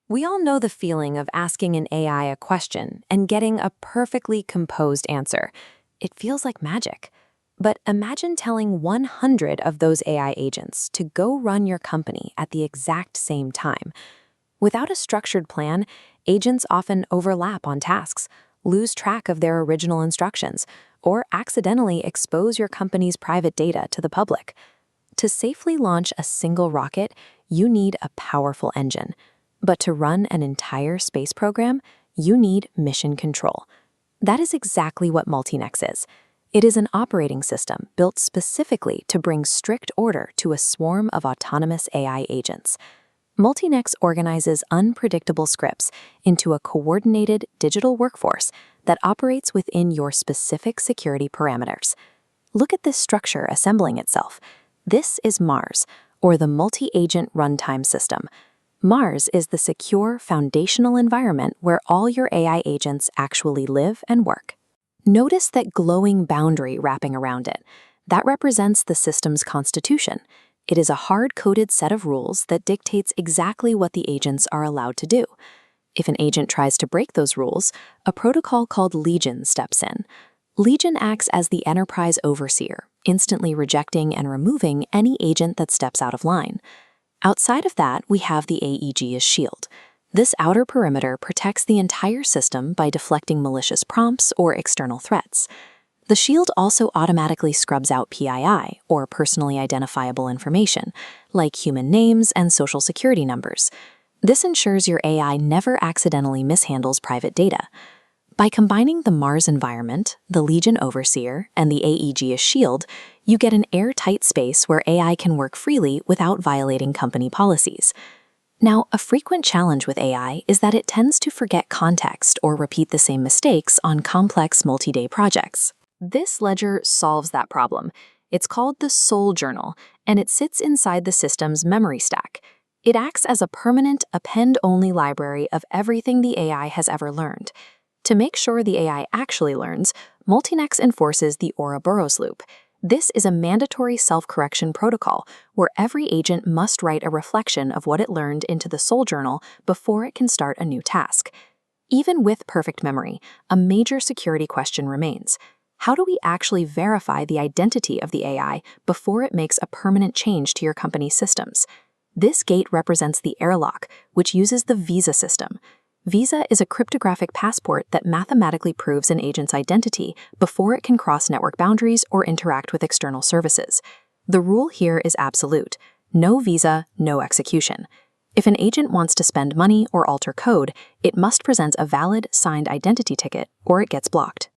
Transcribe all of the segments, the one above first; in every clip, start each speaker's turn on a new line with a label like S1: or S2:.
S1: We all know the feeling of asking an AI a question and getting a perfectly composed answer. It feels like magic. But imagine telling 100 of those AI agents to go run your company at the exact same time. Without a structured plan, agents often overlap on tasks, lose track of their original instructions, or accidentally expose your company's private data to the public. To safely launch a single rocket, you need a powerful engine. But to run an entire space program, you need mission control. That is exactly what Multinex is. It is an operating system built specifically to bring strict order to a swarm of autonomous AI agents. Multinex organizes unpredictable scripts into a coordinated digital workforce that operates within your specific security parameters. Look at this structure assembling itself. This is Mars, or the Multi-Agent Runtime System. Mars is the secure, foundational environment where all your AI agents actually live and work. Notice that glowing boundary wrapping around it. That represents the system's constitution. It is a hard-coded set of rules that dictates exactly what the agents are allowed to do. If an agent tries to break those rules, a protocol called Legion steps in. Legion acts as the enterprise overseer, instantly rejecting and removing any agent that steps out of line. Outside of that, we have the AEG's Shield. This outer perimeter protects the entire system by deflecting malicious prompts or external threats. The Shield also automatically scrubs out PII, or personally identifiable information, like human names and social security numbers. This ensures your AI never accidentally mishandles private data. By combining the Mars environment, the Legion Overseer, and the AEG's Shield, you get an airtight space where AI can work freely without violating company policies. Now, a frequent challenge with AI is that it tends to forget context or repeat the same mistakes on complex multi-day projects. This ledger solves that problem. It's called the Soul Journal, and it sits inside the system's memory stack. It acts as a permanent append-only library of everything the AI has ever learned. To make sure the AI actually learns, Multinex enforces the Ouroboros loop. This is a mandatory self-correction protocol where every agent must write a reflection of what it learned into the Soul Journal before it can start a new task. Even with perfect memory, a major security question remains. How do we actually verify the identity of the AI before it makes a permanent change to your company's systems? This gate represents the airlock, which uses the Visa system. Visa is a cryptographic passport that mathematically proves an agent's identity before it can cross network boundaries or interact with external services. The rule here is absolute. No Visa, no execution. If an agent wants to spend money or alter code, it must present a valid, signed identity ticket, or it gets blocked.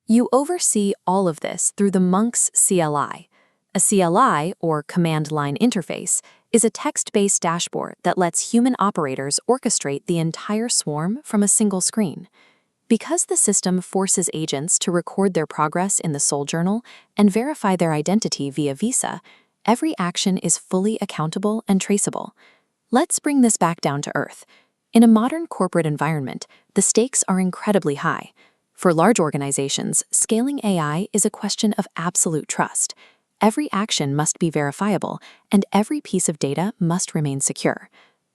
S1: You oversee all of this through the Monk's CLI. A CLI, or Command Line Interface, is a text-based dashboard that lets human operators orchestrate the entire swarm from a single screen. Because the system forces agents to record their progress in the Soul Journal and verify their identity via Visa, every action is fully accountable and traceable. Let's bring this back down to earth. In a modern corporate environment, the stakes are incredibly high. For large organizations, scaling AI is a question of absolute trust. Every action must be verifiable, and every piece of data must remain secure.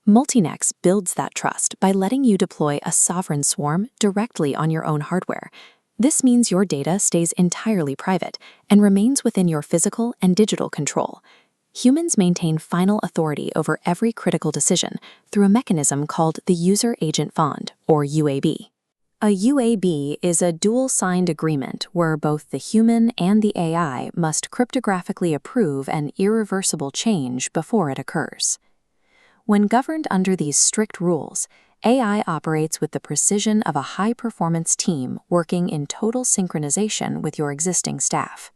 S1: Multinex builds that trust by letting you deploy a sovereign swarm directly on your own hardware. This means your data stays entirely private and remains within your physical and digital control. Humans maintain final authority over every critical decision through a mechanism called the User Agent Bond, or UAB. A UAB is a dual-signed agreement where both the human and the AI must cryptographically approve an irreversible change before it occurs. When governed under these strict rules, AI operates with the precision of a high-performance team working in total synchronization with your existing staff.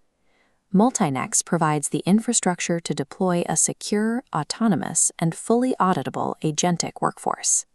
S1: Multinex provides the infrastructure to deploy a secure, autonomous, and fully auditable agentic workforce.